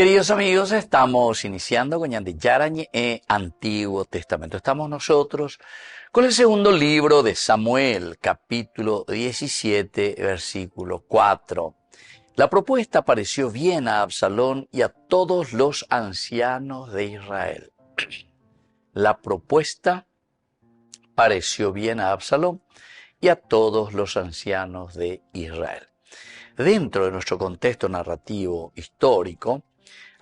Queridos amigos, estamos iniciando con Yarañe Antiguo Testamento. Estamos nosotros con el segundo libro de Samuel, capítulo 17, versículo 4. La propuesta pareció bien a Absalón y a todos los ancianos de Israel. La propuesta pareció bien a Absalón y a todos los ancianos de Israel. Dentro de nuestro contexto narrativo histórico,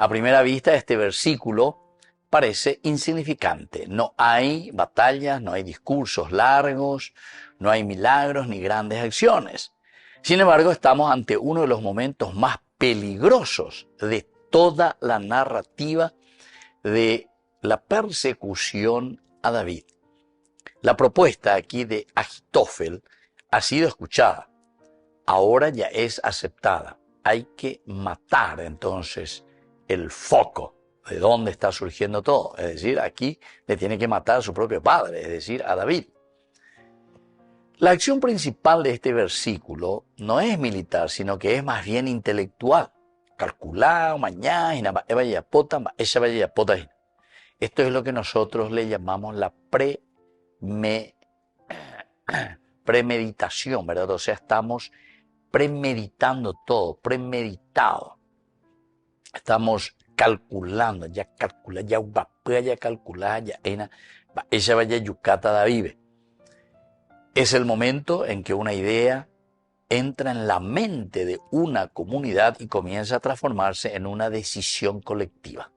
a primera vista este versículo parece insignificante. No hay batallas, no hay discursos largos, no hay milagros ni grandes acciones. Sin embargo, estamos ante uno de los momentos más peligrosos de toda la narrativa de la persecución a David. La propuesta aquí de Ahitofel ha sido escuchada. Ahora ya es aceptada. Hay que matar entonces el foco de dónde está surgiendo todo. Es decir, aquí le tiene que matar a su propio padre, es decir, a David. La acción principal de este versículo no es militar, sino que es más bien intelectual. Calcular, mañana, esto es lo que nosotros le llamamos la premeditación, ¿verdad? O sea, estamos premeditando todo, premeditado. Estamos calculando, ya calcular, ella vaya yucata da vive. Es el momento en que una idea entra en la mente de una comunidad y comienza a transformarse en una decisión colectiva.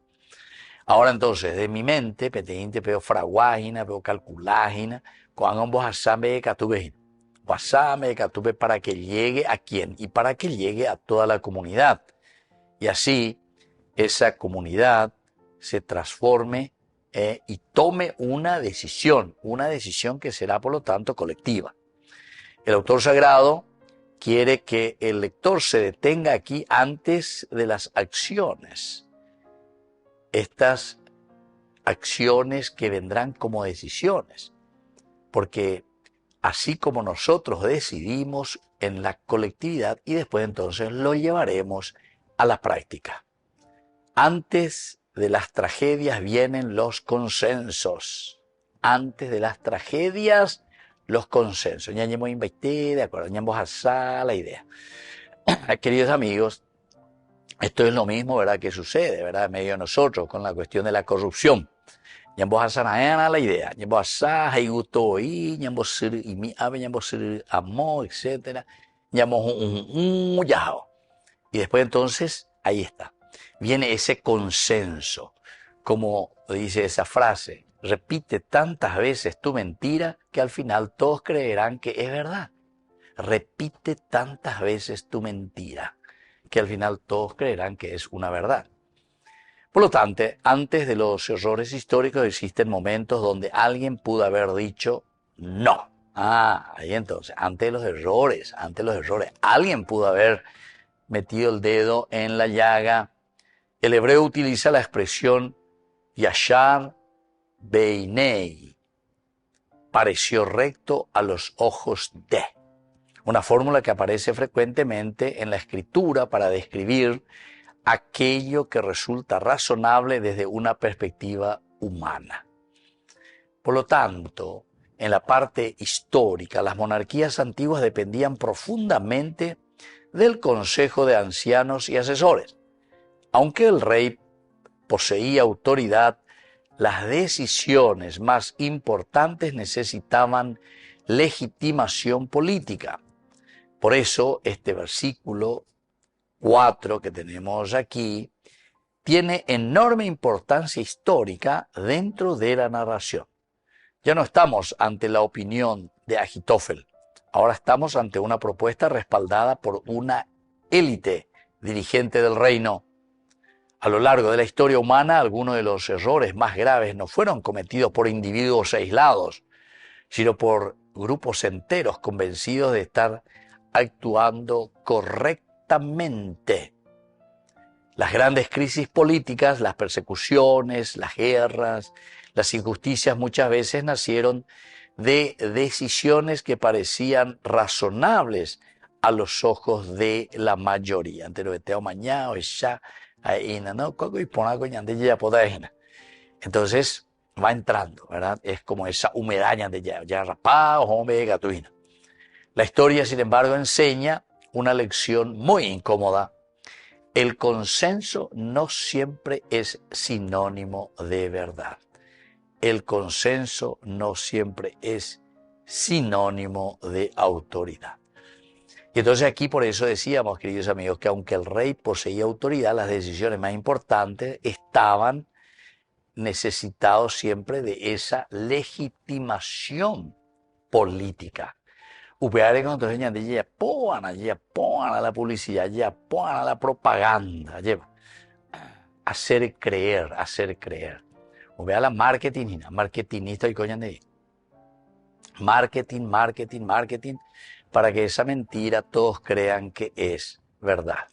Ahora entonces, de mi mente, peo fraguágina, peo calculágina, cuando vos asambe catubejina. Wasame catube para que llegue a quién y para que llegue a toda la comunidad. Y así esa comunidad se transforme y tome una decisión que será por lo tanto colectiva. El autor sagrado quiere que el lector se detenga aquí antes de las acciones. Estas acciones que vendrán como decisiones, porque así como nosotros decidimos en la colectividad y después entonces lo llevaremos a la práctica. Antes de las tragedias vienen los consensos. Antes de las tragedias, los consensos. Ya hemos invertido, de acuerdo, ya hemos asado la idea. Queridos amigos, esto es lo mismo, ¿verdad?, que sucede, ¿verdad?, en medio de nosotros con la cuestión de la corrupción. Ya hemos asado la idea. Ya hemos asado y gustó y ya hemos sido y mi ave ya hemos sido amor, etcétera. Ya hemos y después entonces ahí está. Viene ese consenso, como dice esa frase, repite tantas veces tu mentira que al final todos creerán que es verdad. Repite tantas veces tu mentira que al final todos creerán que es una verdad. Por lo tanto, antes de los errores históricos existen momentos donde alguien pudo haber dicho no. Ahí entonces, antes de los errores, alguien pudo haber metido el dedo en la llaga. El hebreo utiliza la expresión yashar beinei, pareció recto a los ojos de. Una fórmula que aparece frecuentemente en la escritura para describir aquello que resulta razonable desde una perspectiva humana. Por lo tanto, en la parte histórica, las monarquías antiguas dependían profundamente del consejo de ancianos y asesores. Aunque el rey poseía autoridad, las decisiones más importantes necesitaban legitimación política. Por eso este versículo 4 que tenemos aquí tiene enorme importancia histórica dentro de la narración. Ya no estamos ante la opinión de Ahitofel. Ahora estamos ante una propuesta respaldada por una élite dirigente del reino. A lo largo de la historia humana, algunos de los errores más graves no fueron cometidos por individuos aislados, sino por grupos enteros convencidos de estar actuando correctamente. Las grandes crisis políticas, las persecuciones, las guerras, las injusticias muchas veces nacieron de decisiones que parecían razonables a los ojos de la mayoría. Ante lo que te mañana, ya Ahí, no, y pona coñante ya poda. Entonces va entrando, ¿verdad? Es como esa humedad de ya rapado, hombre, gatuina. La historia, sin embargo, enseña una lección muy incómoda. El consenso no siempre es sinónimo de verdad. El consenso no siempre es sinónimo de autoridad. Y entonces aquí por eso decíamos, queridos amigos, que aunque el rey poseía autoridad, las decisiones más importantes estaban necesitados siempre de esa legitimación política. Upeare cuando entonces ya poan a la publicidad, ya poan a la propaganda, lleva hacer creer, hacer creer. Upea la marketingista y coñan de marketing, para que esa mentira todos crean que es verdad.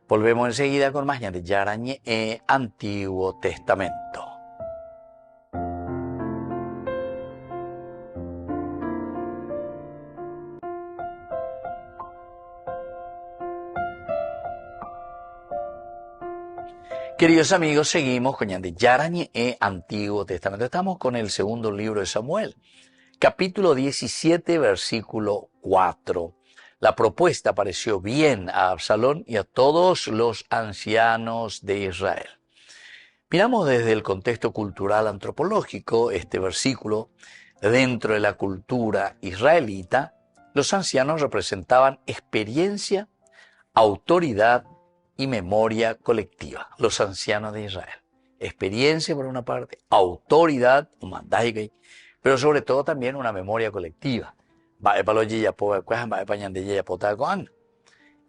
Volvemos enseguida con más de Yarañe Antiguo Testamento. Queridos amigos, seguimos con Yarañe Antiguo Testamento. Estamos con el segundo libro de Samuel, capítulo 17, versículo 4. La propuesta pareció bien a Absalón y a todos los ancianos de Israel. Miramos desde el contexto cultural antropológico este versículo. Dentro de la cultura israelita, los ancianos representaban experiencia, autoridad y memoria colectiva. Los ancianos de Israel. Experiencia por una parte, autoridad, pero sobre todo también una memoria colectiva.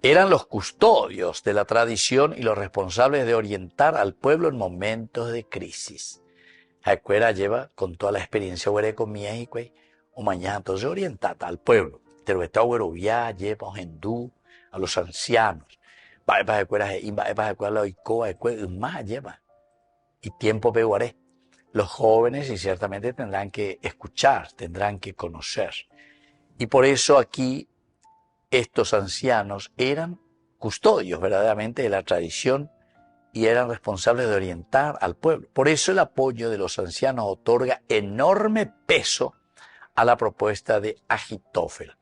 Eran los custodios de la tradición y los responsables de orientar al pueblo en momentos de crisis. Jacuera lleva con toda la experiencia con México, o mañana entonces orientada al pueblo. Pero está lleva a los ancianos. Y tiempo peguaré. Los jóvenes y ciertamente tendrán que escuchar, tendrán que conocer. Y por eso aquí estos ancianos eran custodios verdaderamente de la tradición y eran responsables de orientar al pueblo. Por eso el apoyo de los ancianos otorga enorme peso a la propuesta de Ahitófel.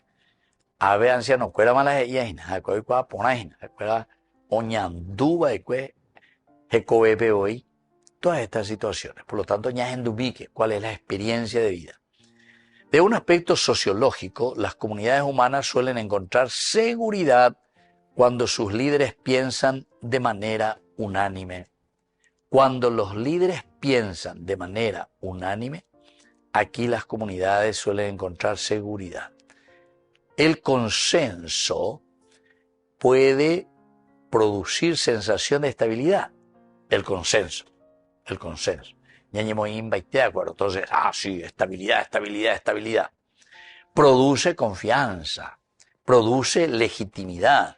Ave anciano, cuera mala y aina, cuera ponaina, cuera oñanduba y cuera jecobepe hoy. Todas estas situaciones. Por lo tanto, ñajendubique, ¿cuál es la experiencia de vida? De un aspecto sociológico, las comunidades humanas suelen encontrar seguridad cuando sus líderes piensan de manera unánime. Cuando los líderes piensan de manera unánime, aquí las comunidades suelen encontrar seguridad. El consenso puede producir sensación de estabilidad. El consenso. De acuerdo. Entonces, sí, estabilidad. Produce confianza, produce legitimidad.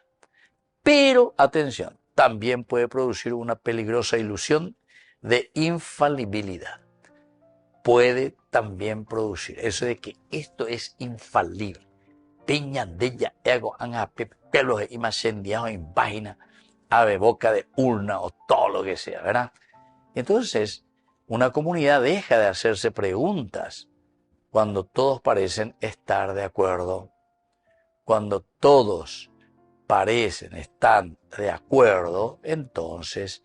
Pero, atención, también puede producir una peligrosa ilusión de infalibilidad. Puede también producir eso de que esto es infalible. Peña de ella, ego, pelos y más en página, ave boca de urna o todo lo que sea, ¿verdad? Entonces, una comunidad deja de hacerse preguntas cuando todos parecen estar de acuerdo. Cuando todos parecen estar de acuerdo, entonces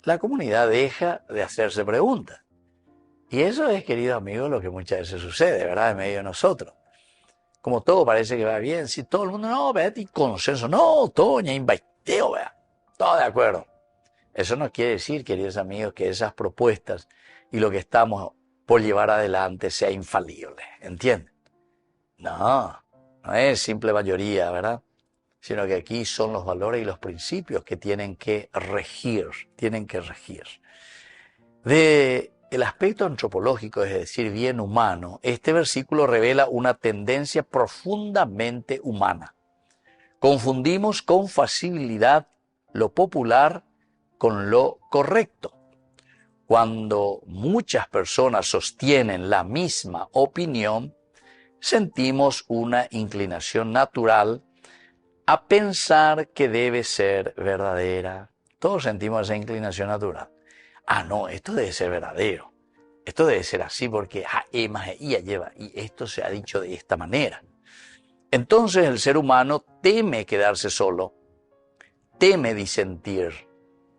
la comunidad deja de hacerse preguntas. Y eso es, queridos amigos, lo que muchas veces sucede, ¿verdad? En medio de nosotros. Como todo parece que va bien, si todo el mundo, no, vea, y consenso, no, todo, ña invaiteo, vea, todo de acuerdo. Eso no quiere decir, queridos amigos, que esas propuestas y lo que estamos por llevar adelante sea infalible, ¿entienden? No es simple mayoría, ¿verdad? Sino que aquí son los valores y los principios que tienen que regir. El aspecto antropológico, es decir, bien humano, este versículo revela una tendencia profundamente humana. Confundimos con facilidad lo popular con lo correcto. Cuando muchas personas sostienen la misma opinión, sentimos una inclinación natural a pensar que debe ser verdadera, Todos sentimos esa inclinación natural. Ah, no, esto debe ser verdadero. Esto debe ser así porque lleva, y esto se ha dicho de esta manera. Entonces el ser humano teme quedarse solo, teme disentir,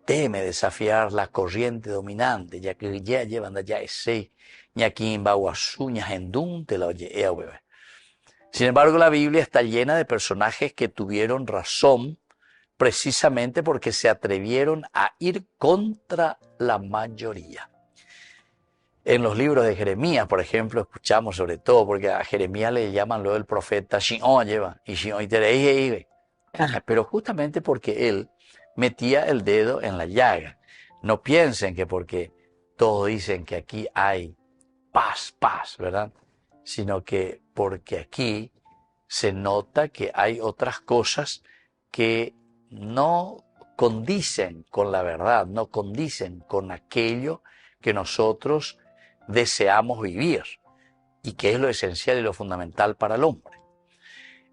teme desafiar la corriente dominante, ya que ya llevan allá ese, ñaquín baguasuñas endunte la oye. Sin embargo, la Biblia está llena de personajes que tuvieron razón precisamente porque se atrevieron a ir contra la mayoría. En los libros de Jeremías, por ejemplo, escuchamos sobre todo, porque a Jeremías le llaman luego el profeta Shion lleva, y Shion y pero justamente porque él metía el dedo en la llaga. No piensen que porque todos dicen que aquí hay paz, ¿verdad? Sino que porque aquí se nota que hay otras cosas que no condicen con la verdad, no condicen con aquello que nosotros deseamos vivir y que es lo esencial y lo fundamental para el hombre.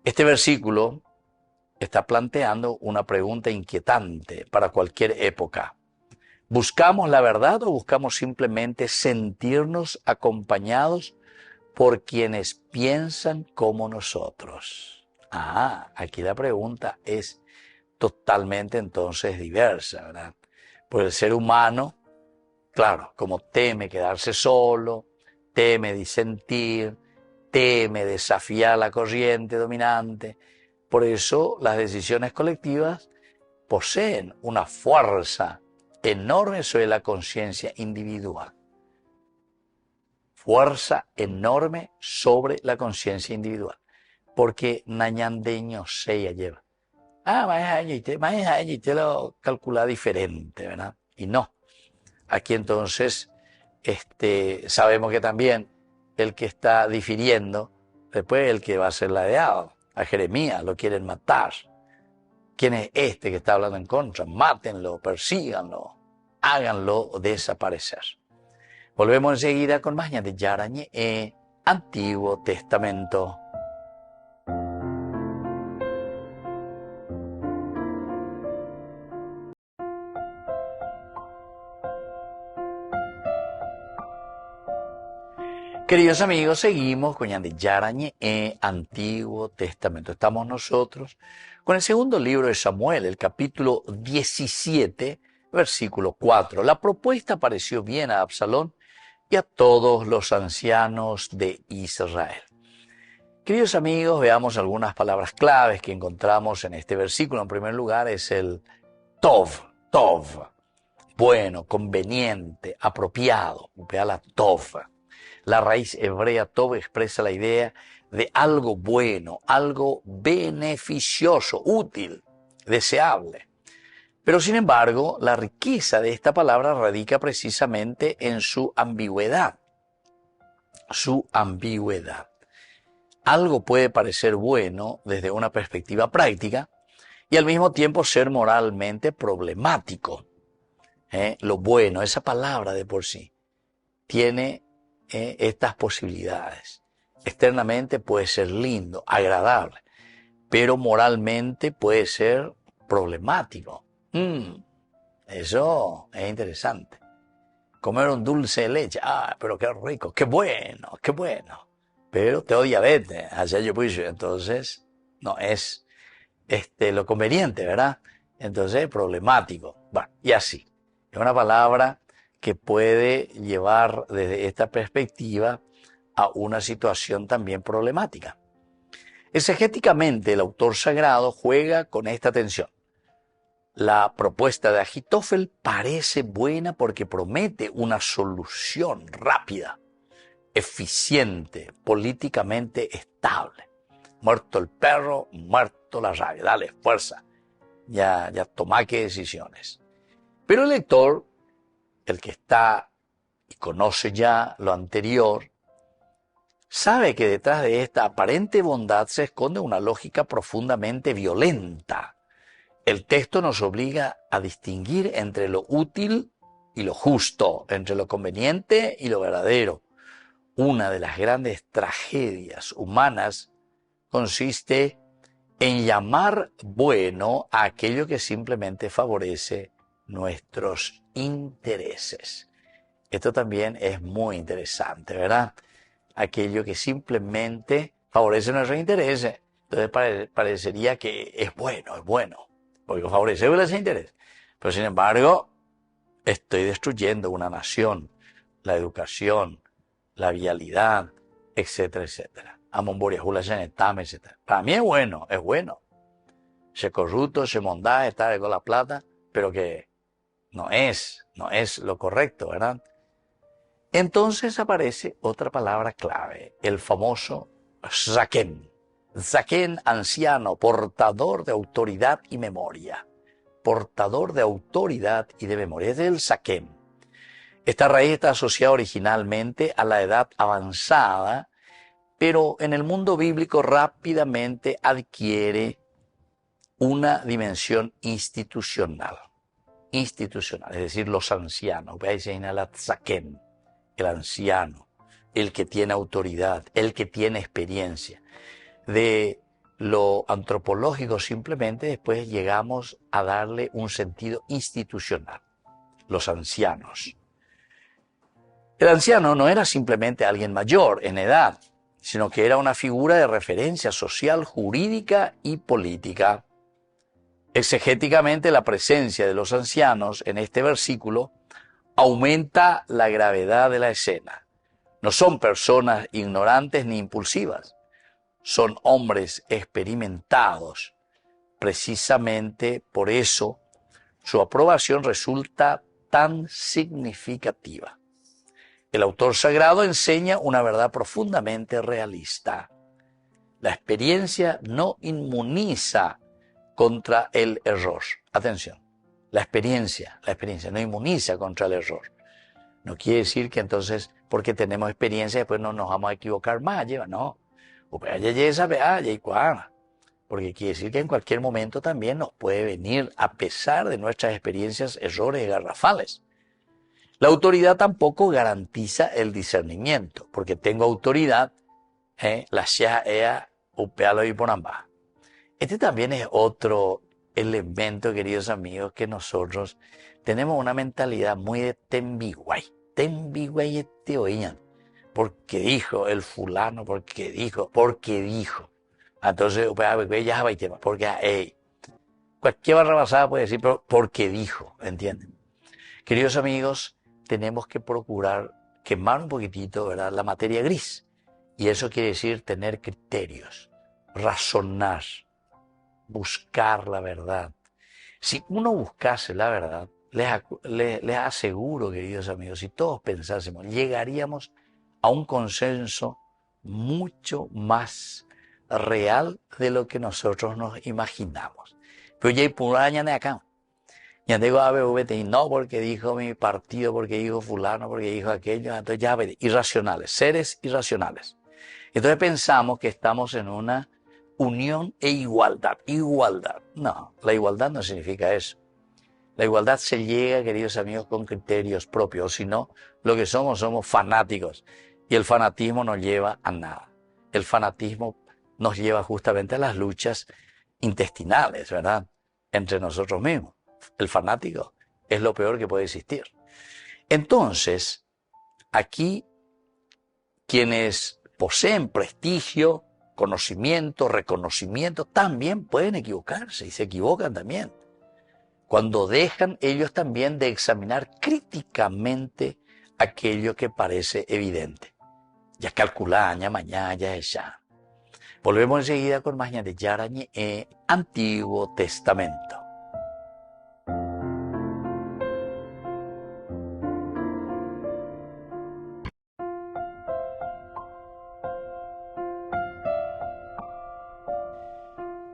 Este versículo está planteando una pregunta inquietante para cualquier época. ¿Buscamos la verdad o buscamos simplemente sentirnos acompañados por quienes piensan como nosotros? Aquí la pregunta es totalmente entonces diversa, ¿verdad? Pues el ser humano, claro, como teme quedarse solo, teme disentir, teme desafiar la corriente dominante, por eso las decisiones colectivas poseen una fuerza enorme sobre la conciencia individual. Fuerza enorme sobre la conciencia individual. Porque nañandeño se lleva. Más te lo calcula diferente, ¿verdad? Y no. Aquí entonces sabemos que también el que está difiriendo, después el que va a ser ladeado. A Jeremías lo quieren matar. ¿Quién es este que está hablando en contra? Mátenlo, persíganlo, háganlo desaparecer. Volvemos enseguida con más de Yarañe, Antiguo Testamento. Queridos amigos, seguimos con Yarañe, Antiguo Testamento. Estamos nosotros con el segundo libro de Samuel, el capítulo 17, versículo 4. La propuesta pareció bien a Absalón y a todos los ancianos de Israel. Queridos amigos, veamos algunas palabras claves que encontramos en este versículo. En primer lugar es el tov, bueno, conveniente, apropiado, la tov. La raíz hebrea tov expresa la idea de algo bueno, algo beneficioso, útil, deseable. Pero sin embargo, la riqueza de esta palabra radica precisamente en su ambigüedad. Su ambigüedad. Algo puede parecer bueno desde una perspectiva práctica y al mismo tiempo ser moralmente problemático. Lo bueno, esa palabra de por sí, tiene estas posibilidades. Externamente puede ser lindo, agradable, pero moralmente puede ser problemático. Eso es interesante. Comer un dulce de leche, pero qué rico, qué bueno. Pero tengo diabetes, allá yo pues, entonces no es lo conveniente, ¿verdad? Entonces es problemático. Bueno, y así. Es una palabra que puede llevar desde esta perspectiva a una situación también problemática. Exegéticamente, el autor sagrado juega con esta tensión. La propuesta de Ajitófel parece buena porque promete una solución rápida, eficiente, políticamente estable. Muerto el perro, muerto la rabia. Dale, fuerza. Ya toma qué decisiones. Pero el lector, el que está y conoce ya lo anterior, sabe que detrás de esta aparente bondad se esconde una lógica profundamente violenta. El texto nos obliga a distinguir entre lo útil y lo justo, entre lo conveniente y lo verdadero. Una de las grandes tragedias humanas consiste en llamar bueno a aquello que simplemente favorece nuestros intereses. Esto también es muy interesante, ¿verdad? Aquello que simplemente favorece nuestros intereses. Entonces parecería que es bueno, porque favorece los intereses. Pero sin embargo, estoy destruyendo una nación, la educación, la vialidad, etcétera, etcétera. Etcétera. Para mí es bueno, es bueno. Se corrupto, se mondá, está con la plata, pero que no es lo correcto, ¿verdad? Entonces aparece otra palabra clave, el famoso Zaquén. Zaquén, anciano, portador de autoridad y memoria. Portador de autoridad y de memoria. Es el Zaquén. Esta raíz está asociada originalmente a la edad avanzada, pero en el mundo bíblico rápidamente adquiere una dimensión institucional. Institucional, es decir, los ancianos. Veis en el Zaquén, el anciano, el que tiene autoridad, el que tiene experiencia. De lo antropológico simplemente después llegamos a darle un sentido institucional. Los ancianos. El anciano no era simplemente alguien mayor en edad, sino que era una figura de referencia social, jurídica y política. Exegéticamente, la presencia de los ancianos en este versículo aumenta la gravedad de la escena. No son personas ignorantes ni impulsivas, son hombres experimentados. Precisamente por eso su aprobación resulta tan significativa. El autor sagrado enseña una verdad profundamente realista. La experiencia no inmuniza contra el error. Atención, la experiencia no inmuniza contra el error. No quiere decir que entonces, porque tenemos experiencia, después no nos vamos a equivocar más, no. Porque quiere decir que en cualquier momento también nos puede venir, a pesar de nuestras experiencias, errores garrafales. La autoridad tampoco garantiza el discernimiento, porque tengo autoridad, la sea ea upealo y ponamba. Este también es otro elemento, queridos amigos, que nosotros tenemos una mentalidad muy de tembiguay. Tembiguay este oían. Porque dijo el fulano, porque dijo. Entonces, ya va y tema, porque cualquier barra basada puede decir, pero porque dijo, ¿entienden? Queridos amigos, tenemos que procurar quemar un poquitito, ¿verdad?, la materia gris. Y eso quiere decir tener criterios, razonar, buscar la verdad. Si uno buscase la verdad, les aseguro, queridos amigos, si todos pensásemos, llegaríamos a un consenso mucho más real de lo que nosotros nos imaginamos. Pero ya hay puraña de acá. Ya digo ABVT, no porque dijo mi partido, porque dijo fulano, porque dijo aquello, entonces ya irracionales, seres irracionales. Entonces pensamos que estamos en una unión e igualdad. Igualdad. No, la igualdad no significa eso. La igualdad se llega, queridos amigos, con criterios propios. Si no, lo que somos fanáticos. Y el fanatismo no lleva a nada. El fanatismo nos lleva justamente a las luchas intestinales, ¿verdad?, entre nosotros mismos. El fanático es lo peor que puede existir. Entonces, aquí quienes poseen prestigio, conocimiento, reconocimiento, también pueden equivocarse y se equivocan también. Cuando dejan ellos también de examinar críticamente aquello que parece evidente. Ya calculaña, mañana, ya. Volvemos enseguida con más de Yarañe, Antiguo Testamento.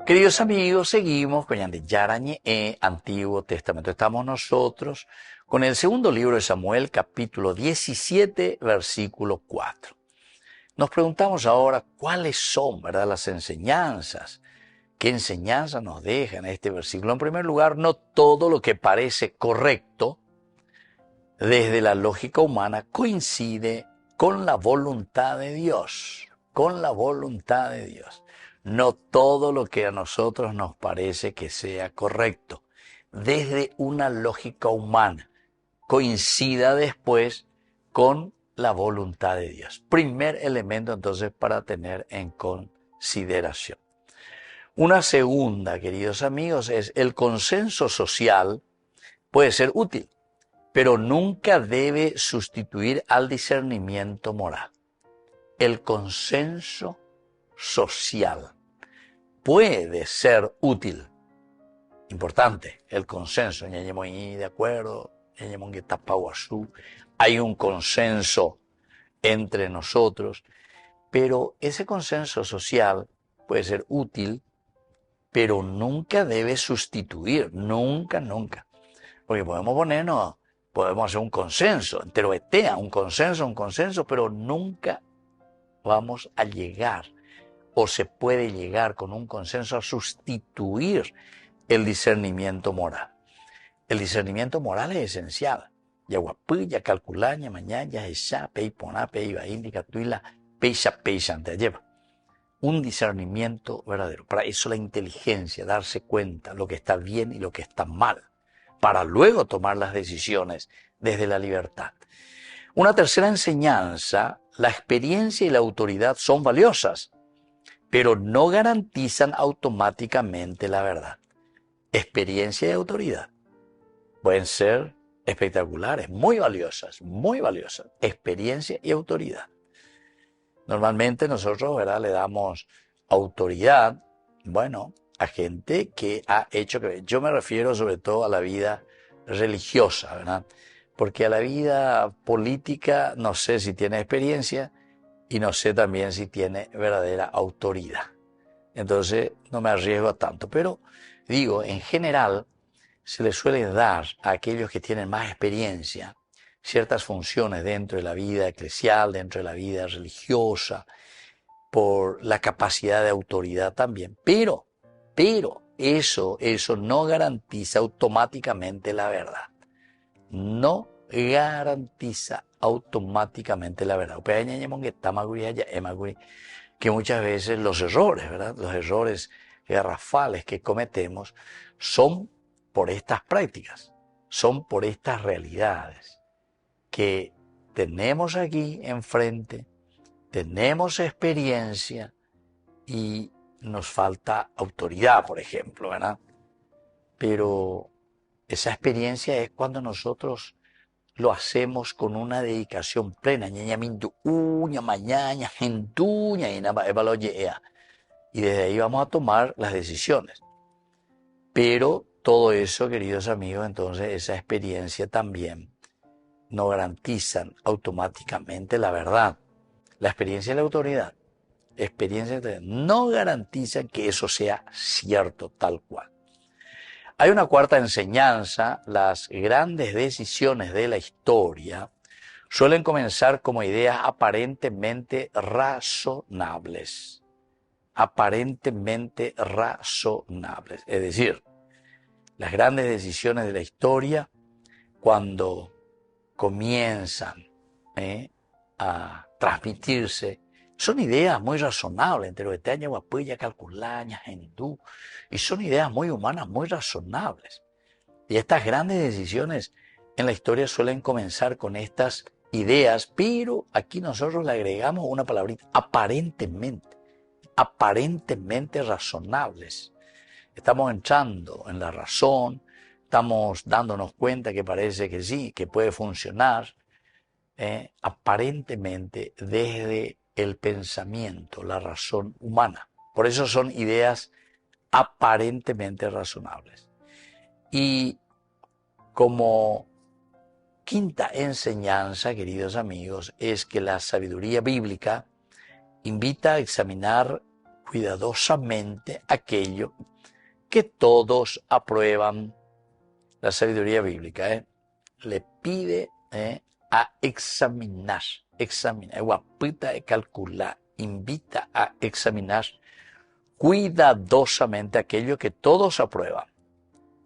Queridos amigos, seguimos con Yarañe, Antiguo Testamento. Estamos nosotros con el segundo libro de Samuel, capítulo 17, versículo 4. Nos preguntamos ahora cuáles son, ¿verdad?, las enseñanzas. ¿Qué enseñanzas nos dejan este versículo? En primer lugar, no todo lo que parece correcto desde la lógica humana coincide con la voluntad de Dios. Con la voluntad de Dios. No todo lo que a nosotros nos parece que sea correcto desde una lógica humana, coincida después con la voluntad de Dios. Primer elemento entonces para tener en consideración. Una segunda, queridos amigos, es el consenso social puede ser útil, pero nunca debe sustituir al discernimiento moral. El consenso social puede ser útil. Importante, el consenso. De acuerdo, hay un consenso entre nosotros, pero ese consenso social puede ser útil, pero nunca debe sustituir, nunca. Porque podemos hacer un consenso, enteroetea, un consenso, pero nunca vamos a llegar, o se puede llegar con un consenso a sustituir el discernimiento moral. El discernimiento moral es esencial. Yaguapilla, calculaña, mañana, esa, peiponá, peiba, indica, tuila, peisa, te lleva. Un discernimiento verdadero. Para eso la inteligencia, darse cuenta lo que está bien y lo que está mal, para luego tomar las decisiones desde la libertad. Una tercera enseñanza, la experiencia y la autoridad son valiosas, pero no garantizan automáticamente la verdad. Experiencia y autoridad pueden ser espectaculares, muy valiosas, experiencia y autoridad. Normalmente nosotros, ¿verdad?, le damos autoridad, a gente que ha hecho que... Yo me refiero sobre todo a la vida religiosa, ¿verdad? Porque a la vida política no sé si tiene experiencia y no sé también si tiene verdadera autoridad. Entonces no me arriesgo tanto, pero digo, en general se le suele dar a aquellos que tienen más experiencia ciertas funciones dentro de la vida eclesial, dentro de la vida religiosa, por la capacidad de autoridad también. Pero eso no garantiza automáticamente la verdad. No garantiza automáticamente la verdad. Que muchas veces los errores, ¿verdad?, los errores garrafales que cometemos son por estas prácticas, son por estas realidades que tenemos aquí enfrente, tenemos experiencia y nos falta autoridad, por ejemplo, ¿verdad? Pero esa experiencia es cuando nosotros lo hacemos con una dedicación plena. Y desde ahí vamos a tomar las decisiones. Pero todo eso, queridos amigos, entonces esa experiencia también no garantizan automáticamente la verdad. La experiencia y la autoridad, no garantizan que eso sea cierto tal cual. Hay una cuarta enseñanza: las grandes decisiones de la historia suelen comenzar como ideas aparentemente razonables. Es decir, las grandes decisiones de la historia, cuando comienzan a transmitirse, son ideas muy razonables, entre Betania, Guapuya, Calculaña, Hindú, y son ideas muy humanas, muy razonables. Y estas grandes decisiones en la historia suelen comenzar con estas ideas, pero aquí nosotros le agregamos una palabrita: aparentemente razonables. Estamos entrando en la razón, estamos dándonos cuenta que parece que sí, que puede funcionar, aparentemente desde el pensamiento, la razón humana. Por eso son ideas aparentemente razonables. Y como quinta enseñanza, queridos amigos, es que la sabiduría bíblica invita a examinar cuidadosamente aquello que todos aprueban. La sabiduría bíblica le pide a examinar, guapita de calcular, invita a examinar cuidadosamente aquello que todos aprueban.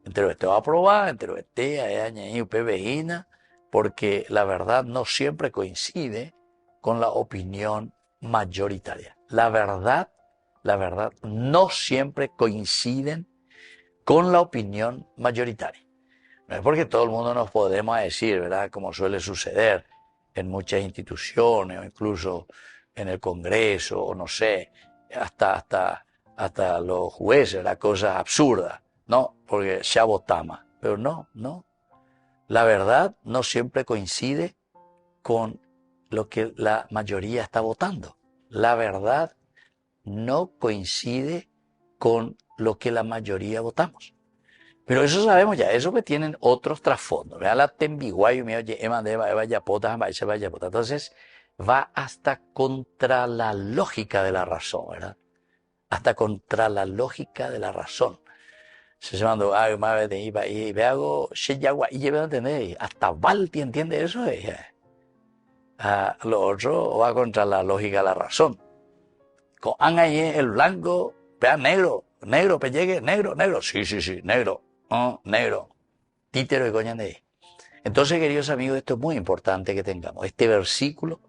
Entre usted va a aprobar, entre usted, porque la verdad no siempre coincide con la opinión mayoritaria. La verdad no siempre coinciden con la opinión mayoritaria. No es porque todo el mundo nos podemos decir, ¿verdad? Como suele suceder en muchas instituciones o incluso en el Congreso o no sé, hasta los jueces, ¿verdad? Cosas absurdas, ¿no? Porque ya votamos. Pero no. La verdad no siempre coincide con lo que la mayoría está votando. La verdad no coincide con lo que la mayoría votamos. Pero eso sabemos ya, eso que tienen otros trasfondos. Vea la tembiguayo, me oye, entonces va hasta contra la lógica de la razón, ¿verdad? Hasta contra la lógica de la razón. Se llama, y ve algo, y lleva a entender, hasta Balti entiende eso, lo otro va contra la lógica de la razón. Con ahí el blanco, vea negro, pellegue, negro, sí, negro, negro, títero y coña de ahí. Entonces, queridos amigos, esto es muy importante que tengamos. Este versículo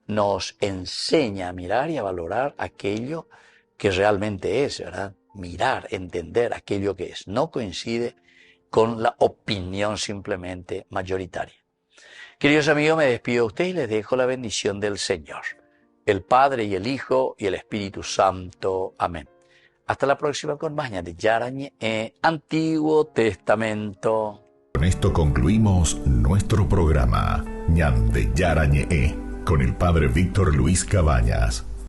nos enseña a mirar y a valorar aquello que realmente es, ¿verdad? Mirar, entender aquello que es. No coincide con la opinión simplemente mayoritaria. Queridos amigos, me despido de ustedes y les dejo la bendición del Señor, el Padre y el Hijo y el Espíritu Santo. Amén. Hasta la próxima con más de Yarañe, Antiguo Testamento. Con esto concluimos nuestro programa Ñande Yarañe con el Padre Víctor Luis Cabañas.